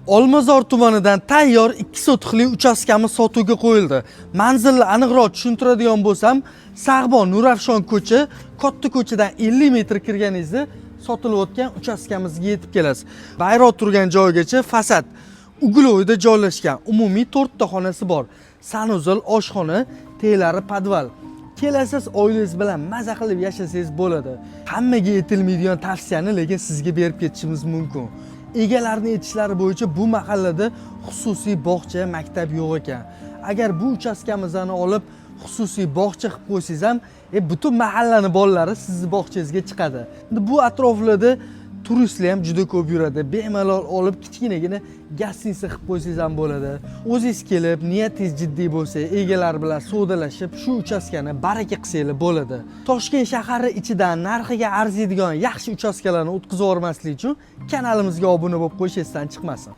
Olmazor tumanidan tayyor 2 sotixli uchastkamiz sotuvga qo'yildi. Manzilni aniqroq tushuntiradigan bo'lsam, Sag'bon Nurafshon ko'cha, katta ko'chadan 50 metr kirganingizda sotilayotgan uchastkamizga yetib kelasiz. Bayroq turgan joygacha fasad Uguloyda joylashgan. Umumiy 4 ta xonasi bor. Sanuzel, oshxona, telari, podval. Kelasiz, oilangiz bilan maza qilib yashasangiz bo'ladi. Hammaga yetilmaydigan tavsiyani lekin sizga berib ketishimiz mumkin. Egalarning aytishlari bo'yicha bu mahallada xususiy bog'cha, maktab yo'q ekan. Agar bu uchastkamizni olib xususiy bog'cha qilib qo'ysangiz ham, butun mahallani bolalari sizni bog'changizga chiqadi. Endi bu atroflarda turistlar ham juda ko'p yuradi. Bemalol olib kichkinagina gostinitsa qilib qo'ysangiz ham bo'ladi. O'zingiz kelib, niyatingiz jiddiy bo'lsa, egalar bilan savdolashib, shu uchastkani baraka qilsangiz bo'ladi. Toshkent shahari ichidan narxiga arziydigan yaxshi uchastkalarni o'tkazib yubormaslik uchun kanalimizga obuna bo'lib qo'yishingizdan chiqmasin.